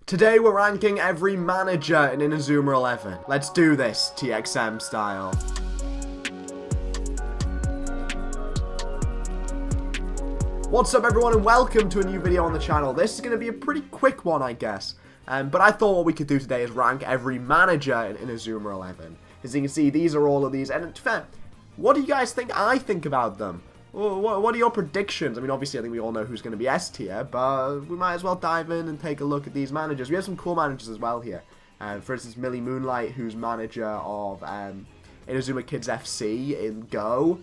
Today we're ranking every manager in Inazuma 11. Let's do this, TXM style. What's up everyone and welcome to a new video on the channel. This is going to be a pretty quick one, I guess. But I thought what we could do today is rank every manager in Inazuma 11. As you can see, these are all of these. And to be fair, what do you guys think I think about them? What are your predictions? I mean, obviously, I think we all know who's going to be S tier, but we might as well dive in and take a look at these managers. We have some cool managers as well here. For instance, Millie Moonlight, who's manager of Inazuma Kids FC in Go.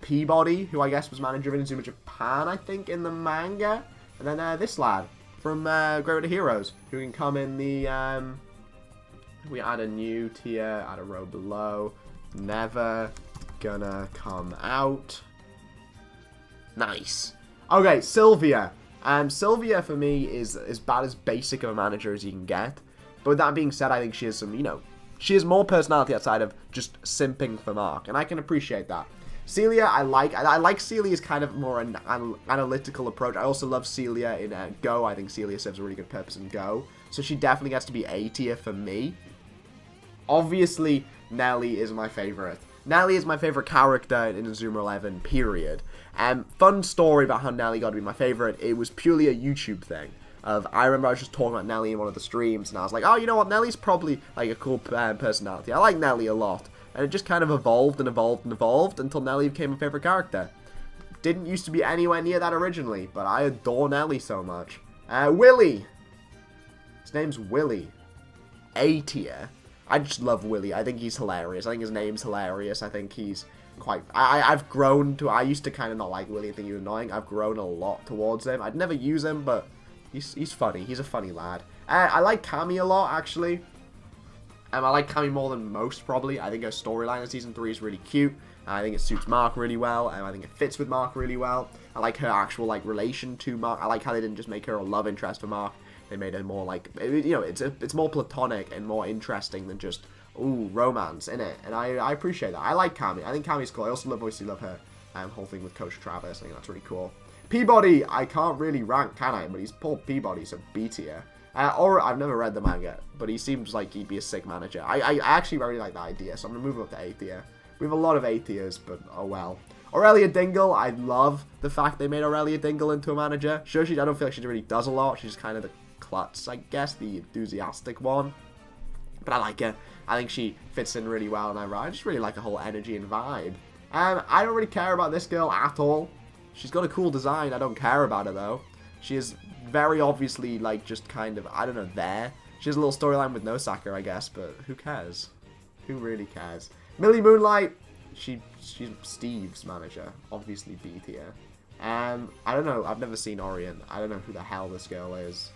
Peabody, who I guess was manager of Inazuma Japan, I think, in the manga. And then this lad from Great Road to Heroes, who can come in the... we add a new tier, add a row below. Never gonna come out. Nice. Okay, Sylvia. Sylvia for me is as bad as basic of a manager as you can get. But with that being said, I think she has some, she has more personality outside of just simping for Mark, and I can appreciate that. Celia, I like Celia's kind of more an analytical approach. I also love Celia in Go. I think Celia serves a really good purpose in Go. So she definitely gets to be A tier for me. Obviously, Nelly is my favorite. Nelly is my favorite character in Inazuma 11, period. Fun story about how Nelly got to be my favorite. It was purely a YouTube thing. I remember I was just talking about Nelly in one of the streams, and I was like, oh, you know what, Nelly's probably like a cool personality. I like Nelly a lot. And it just kind of evolved and evolved and evolved until Nelly became my favorite character. Didn't used to be anywhere near that originally, but I adore Nelly so much. Willy. His name's Willy. A tier. I just love Willy. I think he's hilarious. I think his name's hilarious. I think he's quite... I've grown to... I used to kind of not like Willy and think he was annoying. I've grown a lot towards him. I'd never use him, but he's funny. He's a funny lad. I like Cammy a lot, actually. I like Cammy more than most, probably. I think her storyline in Season 3 is really cute. I think it suits Mark really well. I think it fits with Mark really well. I like her actual, relation to Mark. I like how they didn't just make her a love interest for Mark. They made her more, it's more platonic and more interesting than just, ooh, romance in it. And I appreciate that. I like Cammy. I think Cammy's cool. I also obviously love her whole thing with Coach Travis. I think that's really cool. Peabody, I can't really rank, can I? But he's Paul Peabody, so B tier. Or I've never read the manga, but he seems like he'd be a sick manager. I actually really like that idea, so I'm going to move him up to A tier. We have a lot of A tiers, but oh well. Aurelia Dingle, I love the fact they made Aurelia Dingle into a manager. Sure, I don't feel like she really does a lot. She's kind of the klutz, I guess, the enthusiastic one. But I like her. I think she fits in really well, and I just really like the whole energy and vibe. I don't really care about this girl at all. She's got a cool design. I don't care about her, though. She is very obviously, just kind of, I don't know, there. She has a little storyline with Nosaka, I guess, but who cares? Who really cares? Millie Moonlight, she's Steve's manager, obviously B tier. I don't know, I've never seen Orient. I don't know who the hell this girl is.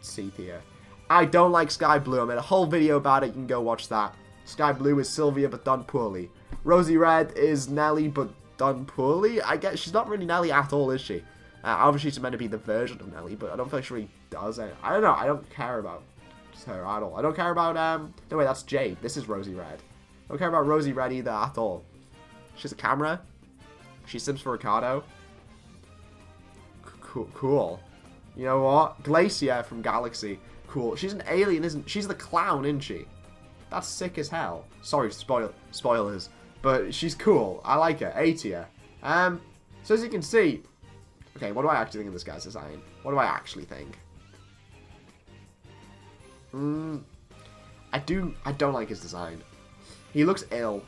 C tier. I don't like Sky Blue. I made a whole video about it. You can go watch that. Sky Blue is Sylvia, but done poorly. Rosy Red is Nelly, but done poorly. I guess she's not really Nelly at all, is she? Obviously, she's meant to be the version of Nelly, but I don't feel like she really does it. I don't know. I don't care about her at all. I don't care about, no, wait, that's Jade. This is Rosy Red. I don't care about Rosy Red either at all. She has a camera. She sims for Ricardo. Cool. You know what? Glacier from Galaxy. Cool. She's an alien, isn't she? She's the clown, isn't she? That's sick as hell. Sorry, spoilers. But she's cool. I like her. A tier. So as you can see... Okay, what do I actually think of this guy's design? What do I actually think? I don't like his design. He looks ill.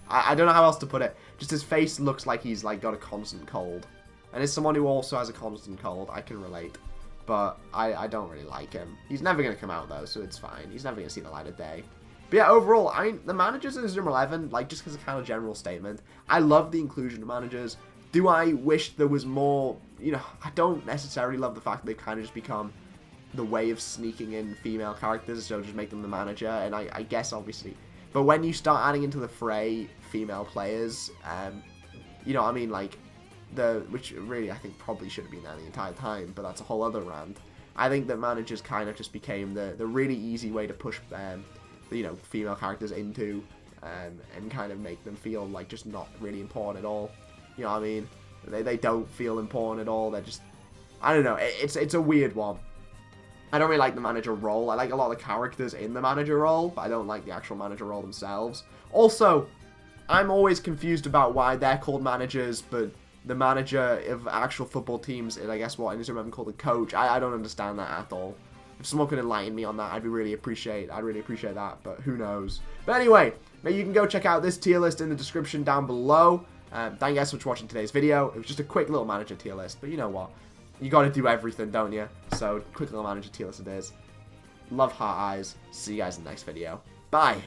I don't know how else to put it. Just his face looks like he's got a constant cold. And as someone who also has a constant cold, I can relate. But I don't really like him. He's never going to come out though, so it's fine. He's never going to see the light of day. But yeah, overall, I mean, the managers in Inazuma 11, just because of kind of general statement, I love the inclusion of managers. Do I wish there was more, I don't necessarily love the fact that they've kind of just become the way of sneaking in female characters, so just make them the manager, and I guess, obviously. But when you start adding into the fray female players, what I mean, which really I think probably should have been there the entire time, but that's a whole other rant. I think that managers kind of just became the really easy way to push, female characters into, and kind of make them feel just not really important at all. You know what I mean? They don't feel important at all. They're just... I don't know. It's a weird one. I don't really like the manager role. I like a lot of the characters in the manager role, but I don't like the actual manager role themselves. Also, I'm always confused about why they're called managers, but the manager of actual football teams is, I guess, what Inazuma Eleven called a coach. I don't understand that at all. If someone could enlighten me on that, I'd really appreciate that, but who knows. But anyway, you can go check out this tier list in the description down below. Thank you guys so much for watching today's video. It was just a quick little manager tier list, but you know what? You gotta do everything, don't you? So, quick little manager tier list it is. Love heart eyes. See you guys in the next video. Bye!